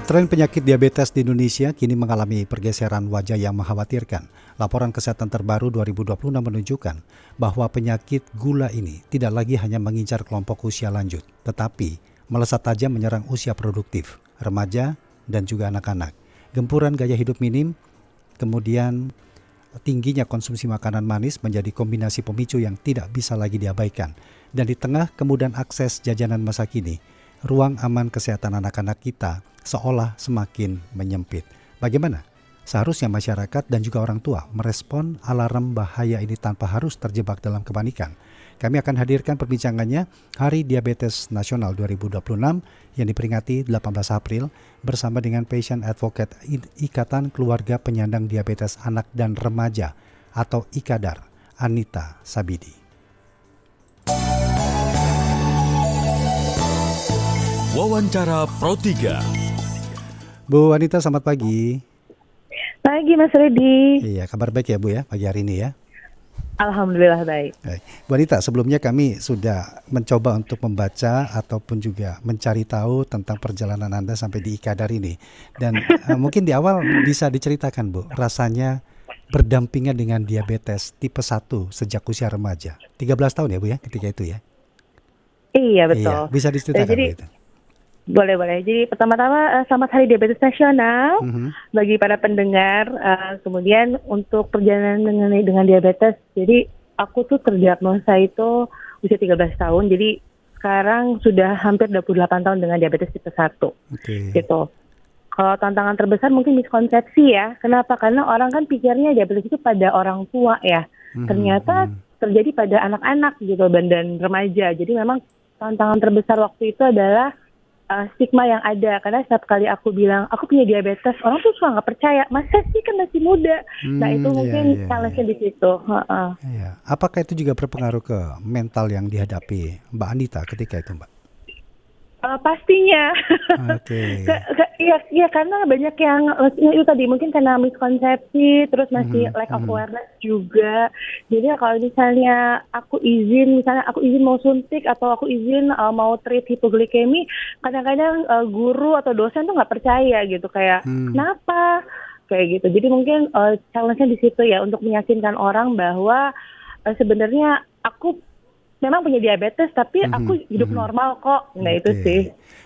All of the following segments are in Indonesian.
Tren penyakit diabetes di Indonesia kini mengalami pergeseran wajah yang mengkhawatirkan. Laporan kesehatan terbaru 2026 menunjukkan bahwa penyakit gula ini tidak lagi hanya mengincar kelompok usia lanjut, tetapi melesat tajam menyerang usia produktif, remaja, dan juga anak-anak. Gempuran gaya hidup minim, kemudian tingginya konsumsi makanan manis menjadi kombinasi pemicu yang tidak bisa lagi diabaikan. Dan di tengah kemudahan akses jajanan masa kini, ruang aman kesehatan anak-anak kita seolah semakin menyempit. Bagaimana seharusnya masyarakat dan juga orang tua merespon alarm bahaya ini tanpa harus terjebak dalam kepanikan? Kami akan hadirkan perbincangannya Hari Diabetes Nasional 2026 yang diperingati 18 April bersama dengan Patient Advocate Ikatan Keluarga Penyandang Diabetes Anak dan Remaja atau IKADAR, Anita Sabidi. Wawancara Pro 3. Bu Anita, selamat pagi. Pagi Mas Redi. Iya, kabar baik ya Bu ya pagi hari ini ya. Alhamdulillah baik. Bu Anita, sebelumnya kami sudah mencoba untuk membaca ataupun juga mencari tahu tentang perjalanan Anda sampai di IKADAR ini. Dan mungkin di awal bisa diceritakan Bu, rasanya berdampingan dengan diabetes tipe 1 sejak usia remaja. 13 tahun ya Bu ya ketika itu ya? Iya betul. Iya, bisa diceritakan Jadi, Bu itu? Boleh. Jadi pertama-tama selamat Hari Diabetes Nasional bagi para pendengar. Kemudian untuk perjalanan dengan diabetes, jadi aku tuh terdiagnosa itu usia 13 tahun. Jadi sekarang sudah hampir 28 tahun dengan diabetes tipe 1. Gitu. Kalau tantangan terbesar mungkin miskonsepsi ya. Kenapa? Karena orang kan pikirnya diabetes itu pada orang tua ya. Ternyata terjadi pada anak-anak gitu dan remaja. Jadi memang tantangan terbesar waktu itu adalah stigma yang ada, karena setiap kali aku bilang aku punya diabetes, orang tuh suka nggak percaya, masa sih kan masih muda. Nah itu mungkin challenge-nya di situ. Iya. Apakah itu juga berpengaruh ke mental yang dihadapi Mbak Anita ketika itu Mbak? Pastinya. Oke. Iya karena banyak yang itu tadi mungkin karena miskonsepsi, terus masih lack of awareness juga. Jadi kalau misalnya aku izin mau suntik atau aku izin mau treat hipoglikemi, kadang-kadang guru atau dosen tuh nggak percaya gitu, kayak kenapa kayak gitu. Jadi mungkin challenge-nya di situ ya, untuk meyakinkan orang bahwa sebenarnya aku memang punya diabetes, tapi aku hidup normal kok. Nah itu sih.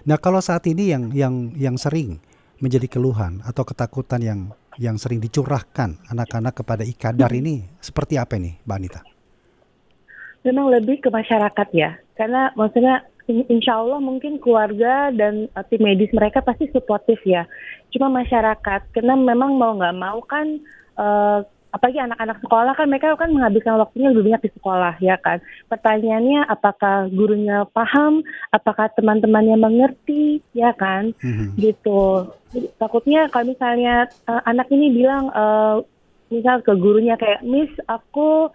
Nah kalau saat ini yang sering menjadi keluhan atau ketakutan yang sering dicurahkan anak-anak kepada IKADAR ini seperti apa ini Mbak Anita? Memang lebih ke masyarakat ya, karena maksudnya insya Allah mungkin keluarga dan tim medis mereka pasti suportif ya. Cuma masyarakat, karena memang mau nggak mau kan apalagi anak-anak sekolah kan, mereka kan menghabiskan waktunya lebih banyak di sekolah ya kan. Pertanyaannya apakah gurunya paham, apakah teman-temannya mengerti ya kan, gitu. Jadi, takutnya kalau misalnya anak ini bilang misal ke gurunya kayak, Miss aku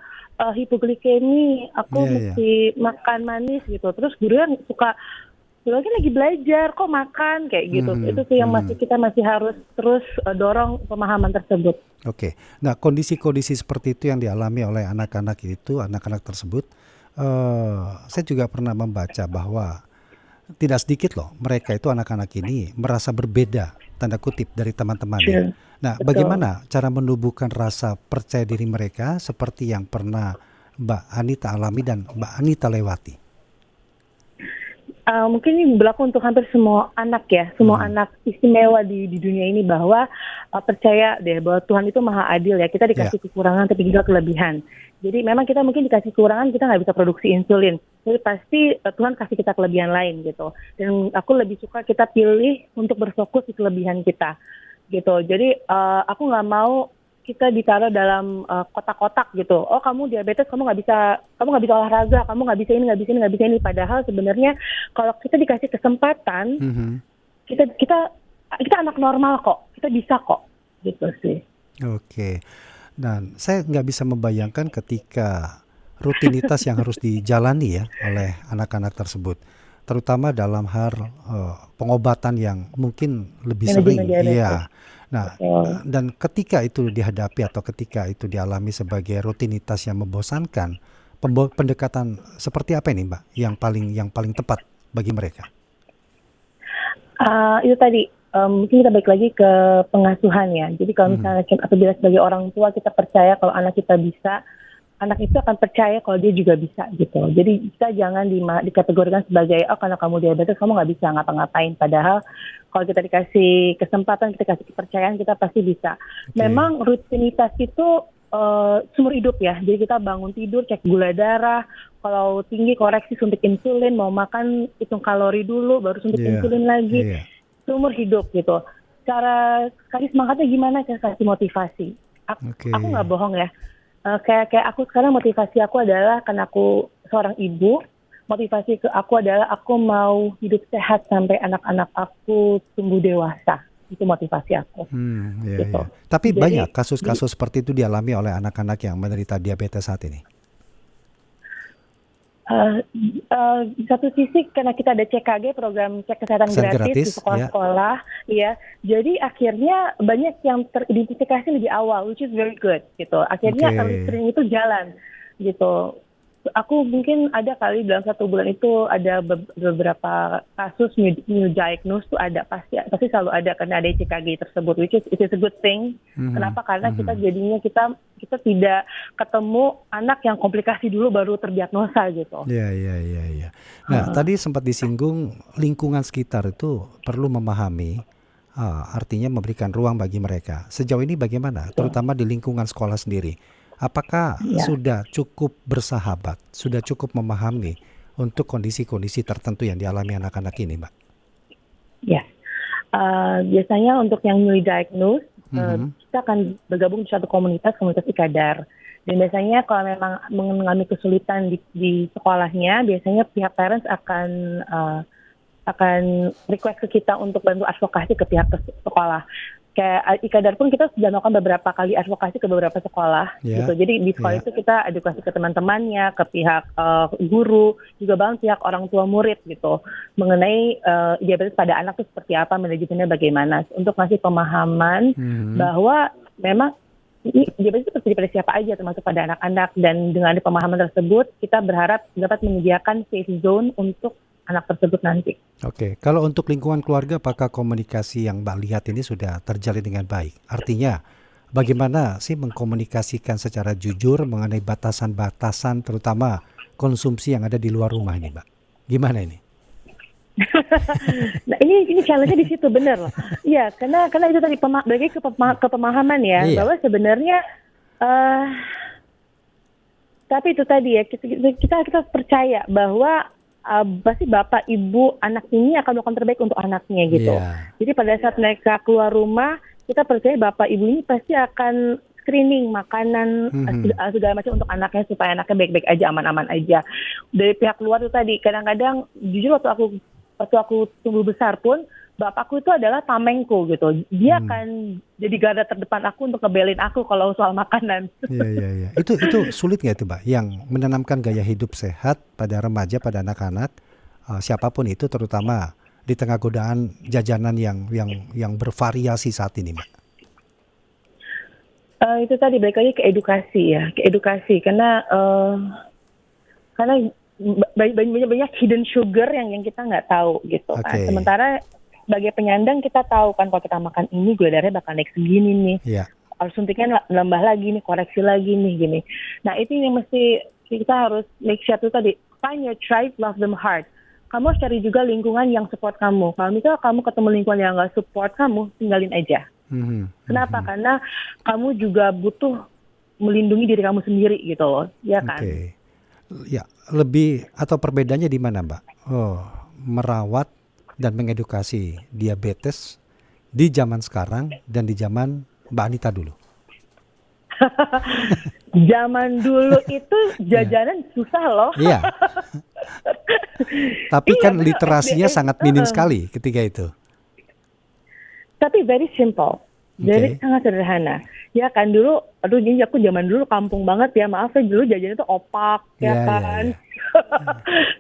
hipoglikemi, aku mesti makan manis gitu. Terus gurunya suka, lagi belajar kok makan kayak gitu. Itu sih yang kita masih harus terus dorong pemahaman tersebut. Oke. Nah, kondisi-kondisi seperti itu yang dialami oleh anak-anak tersebut, saya juga pernah membaca bahwa tidak sedikit loh mereka itu, anak-anak ini merasa berbeda tanda kutip dari teman-temannya. Nah, bagaimana cara menumbuhkan rasa percaya diri mereka seperti yang pernah Mbak Anita alami dan Mbak Anita lewati? Mungkin ini berlaku untuk hampir semua anak ya, semua anak istimewa di dunia ini, bahwa percaya deh bahwa Tuhan itu maha adil ya. Kita dikasih kekurangan tapi juga kelebihan. Jadi memang kita mungkin dikasih kekurangan, kita nggak bisa produksi insulin. Jadi pasti Tuhan kasih kita kelebihan lain gitu. Dan aku lebih suka kita pilih untuk berfokus di kelebihan kita gitu. Jadi aku nggak mau kita ditaruh dalam kotak-kotak gitu. Oh kamu diabetes, kamu nggak bisa olahraga, kamu nggak bisa ini. Padahal sebenarnya kalau kita dikasih kesempatan, kita anak normal kok, kita bisa kok, gitu sih. Oke. Dan saya nggak bisa membayangkan ketika rutinitas yang harus dijalani ya oleh anak-anak tersebut, terutama dalam hal pengobatan yang mungkin lebih sering. Iya. Nah, dan ketika itu dihadapi atau ketika itu dialami sebagai rutinitas yang membosankan, pendekatan seperti apa ini Mbak yang paling tepat bagi mereka? Itu tadi mungkin kita balik lagi ke pengasuhan ya. Jadi kalau misalnya apabila sebagai orang tua kita percaya kalau anak kita bisa, anak itu akan percaya kalau dia juga bisa gitu. Jadi kita jangan dikategorikan sebagai karena kamu diabetes kamu nggak bisa ngapa-ngapain. Padahal kalau kita dikasih kesempatan, kita kasih kepercayaan, kita pasti bisa. Memang rutinitas itu seumur hidup ya. Jadi kita bangun tidur, cek gula darah, kalau tinggi koreksi suntik insulin, mau makan hitung kalori dulu, baru suntik insulin lagi. Seumur hidup gitu. Cara kasih semangatnya gimana? Cara kasih motivasi. Aku nggak bohong ya. Kayak aku sekarang motivasi aku adalah karena aku seorang ibu. Motivasi ke aku adalah aku mau hidup sehat sampai anak-anak aku tumbuh dewasa. Itu motivasi aku. Gitu. Tapi banyak kasus-kasus seperti itu dialami oleh anak-anak yang menderita diabetes saat ini. Di satu sisi karena kita ada CKG, program cek kesehatan gratis di sekolah-sekolah, ya. Jadi akhirnya banyak yang teridentifikasi lebih awal, which is very good, gitu. Akhirnya screening itu jalan, gitu. Aku mungkin ada kali dalam 1 bulan itu ada beberapa kasus new diagnose tuh ada pasti selalu ada karena ada CKG tersebut, which is it is a good thing. Kenapa? Karena kita jadinya kita tidak ketemu anak yang komplikasi dulu baru terdiagnosa gitu. Iya. Nah, tadi sempat disinggung lingkungan sekitar itu perlu memahami, artinya memberikan ruang bagi mereka. Sejauh ini bagaimana? Terutama di lingkungan sekolah sendiri. Apakah sudah cukup bersahabat, sudah cukup memahami untuk kondisi-kondisi tertentu yang dialami anak-anak ini, Mbak? Ya, biasanya untuk yang newly diagnosed, kita akan bergabung di suatu komunitas IKADAR. Dan biasanya kalau memang mengalami kesulitan di sekolahnya, biasanya pihak parents akan request ke kita untuk bantu advokasi ke pihak sekolah. Kayak IKADAR pun kita sudah melakukan beberapa kali advokasi ke beberapa sekolah, gitu. Jadi di sekolah itu kita edukasi ke teman-temannya, ke pihak guru, juga bahkan pihak orang tua murid, gitu, mengenai diabetes pada anak itu seperti apa, manajemennya bagaimana, untuk ngasih pemahaman bahwa memang ini diabetes itu terjadi pada siapa aja, termasuk pada anak-anak. Dan dengan pemahaman tersebut, kita berharap dapat menyediakan safe zone untuk anak tersebut nanti. Kalau untuk lingkungan keluarga, apakah komunikasi yang Mbak lihat ini sudah terjalin dengan baik? Artinya, bagaimana sih mengkomunikasikan secara jujur mengenai batasan-batasan, terutama konsumsi yang ada di luar rumah ini, Mbak? Gimana ini? Nah, ini challenge-nya di situ, benar loh. Iya, karena itu tadi bagi ke pemahaman ya, bahwa sebenarnya tapi itu tadi ya, kita percaya bahwa pasti bapak ibu anak ini akan melakukan terbaik untuk anaknya gitu. Jadi pada saat mereka keluar rumah, kita percaya bapak ibu ini pasti akan screening makanan segala macam untuk anaknya supaya anaknya baik-baik aja, aman-aman aja. Dari pihak luar itu tadi, kadang-kadang jujur waktu aku tumbuh besar pun, bapakku itu adalah tamengku gitu. Dia akan jadi garda terdepan aku untuk ngebelin aku kalau soal makanan. Iya. Itu sulit nggak itu, Mbak? Yang menanamkan gaya hidup sehat pada remaja, pada anak-anak, siapapun itu, terutama di tengah godaan jajanan yang bervariasi saat ini, Mbak. Itu tadi balik lagi ke edukasi ya, karena banyak hidden sugar yang kita nggak tahu gitu kan. Sementara sebagai penyandang kita tahu kan kalau kita makan ini gula darahnya bakal naik segini nih. Harus suntiknya nambah lagi nih, koreksi lagi nih gini. Nah, itu yang mesti kita harus make sure tuh tadi, find your tribe, love them hard. Kamu harus cari juga lingkungan yang support kamu. Kalau misalnya kamu ketemu lingkungan yang nggak support kamu, tinggalin aja. Kenapa? Karena kamu juga butuh melindungi diri kamu sendiri gitu loh, ya kan? Ya, lebih atau perbedaannya di mana, Mbak? Merawat dan mengedukasi diabetes di zaman sekarang dan di zaman Mbak Anita dulu. Zaman dulu itu jajanan susah loh. Iya. Tapi kan literasinya sangat minim sekali ketika itu. Tapi very simple, jadi sangat sederhana. Ya kan dulu, jadi aku zaman dulu kampung banget ya, maaf ya, dulu jajan itu opak, ya kan.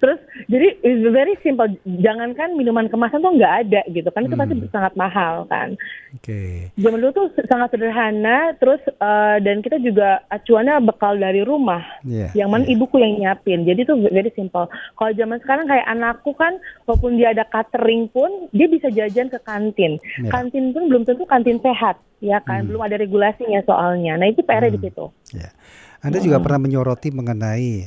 Terus jadi it's very simple. Jangankan minuman kemasan tuh nggak ada gitu kan, itu pasti sangat mahal kan. Oke. Zaman dulu tuh sangat sederhana, terus dan kita juga acuannya bekal dari rumah, Iya, yang mana iya. ibuku yang nyiapin. Jadi tuh very simple. Kalau zaman sekarang kayak anakku kan, walaupun dia ada catering pun, dia bisa jajan ke kantin. Iya. Kantin pun belum tentu kantin sehat, ya kan? Belum ada regulasinya soalnya. Nah itu PR di situ. Ya. Anda juga pernah menyoroti mengenai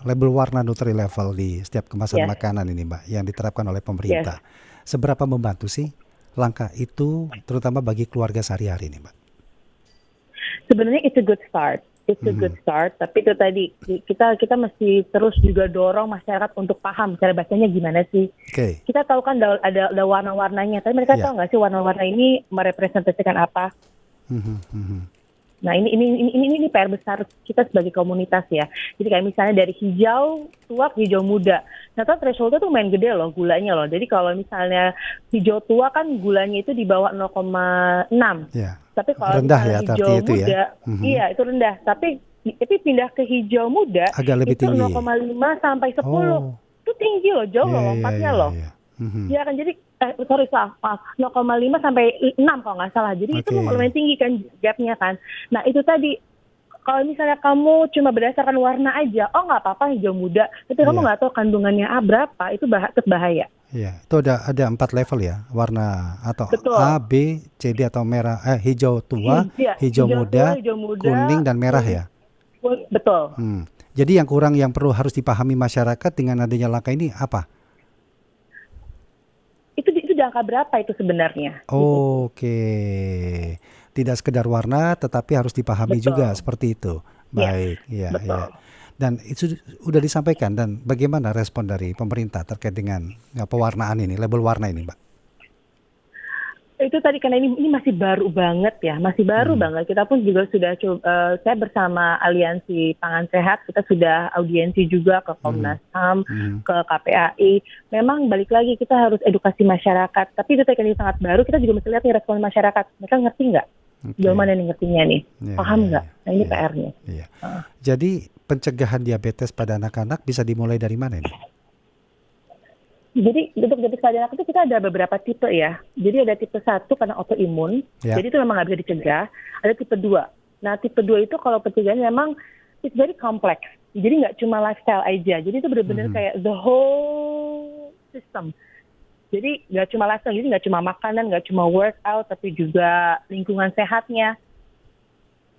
label warna Nutri Level di setiap kemasan Yes. makanan ini, Mbak, yang diterapkan oleh pemerintah. Seberapa membantu sih langkah itu, terutama bagi keluarga sehari-hari ini, Mbak? Sebenarnya it's a good start. It's a good start, tapi itu tadi kita mesti terus juga dorong masyarakat untuk paham cara bacanya gimana sih. Oke. Kita tahu kan ada warna-warnanya, tapi mereka Iya. tahu nggak sih warna-warna ini merepresentasikan apa? Mhm, mhm. Nah ini PR besar kita sebagai komunitas ya. Jadi kayak misalnya dari hijau tua ke hijau muda. Ternyata thresholdnya tuh main gede loh gulanya loh. Jadi kalau misalnya hijau tua kan gulanya itu di bawah 0,6. Ya. Tapi kalau Rendah misalnya ya, hijau artinya itu ya? muda, Mhm. iya itu rendah. Tapi pindah ke hijau muda Agak lebih itu tinggi. 0,5 sampai 10. Oh. Itu tinggi loh, jauh loh Iya, iya, lompatnya iya, loh. iya. Mhm. Ya kan jadi maaf 0,5 sampai 6 kalau nggak salah. Jadi itu Oke. lumayan tinggi kan gapnya kan. Nah itu tadi kalau misalnya kamu cuma berdasarkan warna aja, oh nggak apa-apa hijau muda, tapi kamu Iya. nggak tahu kandungannya berapa, itu bahaya. Iya, itu ada 4 level ya, warna atau Betul. A, B, C, D atau merah, hijau tua, Iya, hijau muda, tua, hijau muda, kuning dan merah ya. Betul. Jadi yang harus dipahami masyarakat dengan adanya langkah ini apa? Itu di angka berapa itu sebenarnya? Oke, tidak sekedar warna, tetapi harus dipahami Betul. juga seperti itu. Baik, iya, betul. iya. Dan itu sudah disampaikan. Dan bagaimana respon dari pemerintah terkait dengan pewarnaan ini, label warna ini, Mbak? Itu tadi karena ini masih baru banget ya, masih baru banget. Kita pun juga sudah saya bersama Aliansi Pangan Sehat, kita sudah audiensi juga ke Komnas HAM, ke KPAI. Memang balik lagi kita harus edukasi masyarakat. Tapi itu tadi karena ini sangat baru, kita juga mesti lihat nih respon masyarakat. Mereka ngerti nggak? Oke. Jauh mana nih ngertinya nih? Iya, Paham iya, nggak? Nah ini iya. PR-nya. Iya. Jadi pencegahan diabetes pada anak-anak bisa dimulai dari mana ini? Jadi untuk diabetes pada anak itu kita ada beberapa tipe ya. Jadi ada tipe 1 karena autoimun. Ya. Jadi itu memang nggak bisa dicegah. Ada tipe 2. Nah tipe 2 itu kalau pencegahan memang it's very complex. Jadi nggak cuma lifestyle aja. Jadi itu benar-benar kayak the whole system. Jadi nggak cuma lifestyle, jadi nggak cuma makanan, nggak cuma workout, tapi juga lingkungan sehatnya.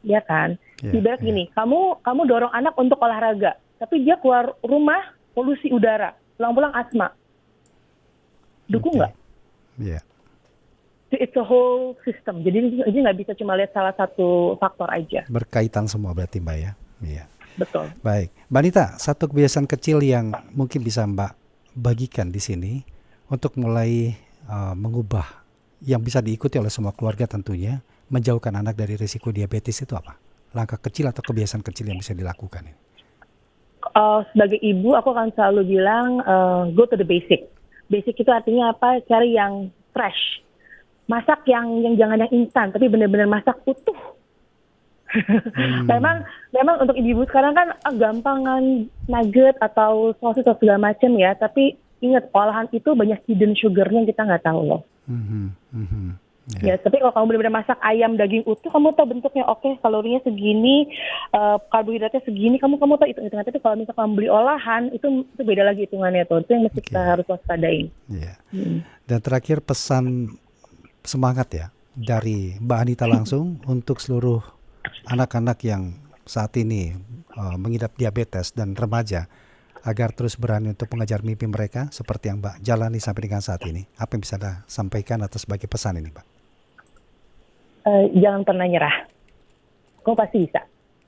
Ya kan? Ya, Ibarat gini, kamu dorong anak untuk olahraga, tapi dia keluar rumah polusi udara, pulang-pulang asma. Dukung Oke. nggak? Iya. It's a whole system. Jadi nggak bisa cuma lihat salah satu faktor aja. Berkaitan semua berarti, Mbak ya. Iya. Betul. Baik, Mbak Nita, satu kebiasaan kecil yang mungkin bisa Mbak bagikan di sini untuk mulai mengubah yang bisa diikuti oleh semua keluarga tentunya, menjauhkan anak dari risiko diabetes itu apa? Langkah kecil atau kebiasaan kecil yang bisa dilakukan ini? Sebagai ibu, aku akan selalu bilang go to the basic. Basic itu artinya apa? Cari yang fresh. Masak yang jangan yang instan, tapi benar-benar masak utuh. Memang untuk ibu sekarang kan gampangan nugget atau sosis atau segala macam ya. Tapi ingat olahan itu banyak hidden sugarnya kita nggak tahu loh. Ya, tapi kalau kamu benar-benar masak ayam daging utuh, kamu tahu bentuknya, oke, kalorinya segini, karbohidratnya segini, kamu tahu hitung-hitungan. Tapi kalau misalnya kamu beli olahan, itu beda lagi hitungannya tuh. Itu yang mesti kita harus waspadain. Iya. Dan terakhir pesan semangat ya dari Mbak Anita langsung untuk seluruh anak-anak yang saat ini mengidap diabetes dan remaja agar terus berani untuk mengejar mimpi mereka seperti yang Mbak jalani sampai dengan saat ini. Apa yang bisa Anda sampaikan atau sebagai pesan ini, Mbak? Jangan pernah nyerah. Kamu pasti bisa.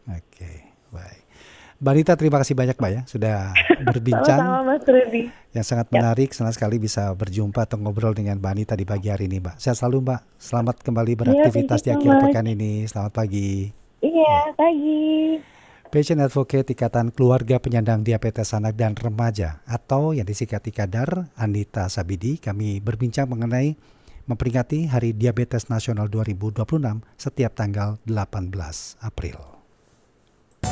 Oke, baik. Mbak Anita, terima kasih banyak Mbak ya sudah berbincang. Sama-sama Mas Rudy. Yang sangat menarik, senang sekali bisa berjumpa atau ngobrol dengan Mbak Anita di pagi hari ini, Mbak. Sehat selalu, Mbak. Selamat kembali beraktivitas di thank you akhir so much. pekan ini. Selamat pagi. Iya, pagi. Patient Advocate Ikatan Keluarga Penyandang Diabetes Anak dan Remaja atau yang disingkat IKADAR, Anita Sabidi, kami berbincang mengenai memperingati Hari Diabetes Nasional 2026 setiap tanggal 18 April.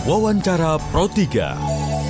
Wawancara Pro 3.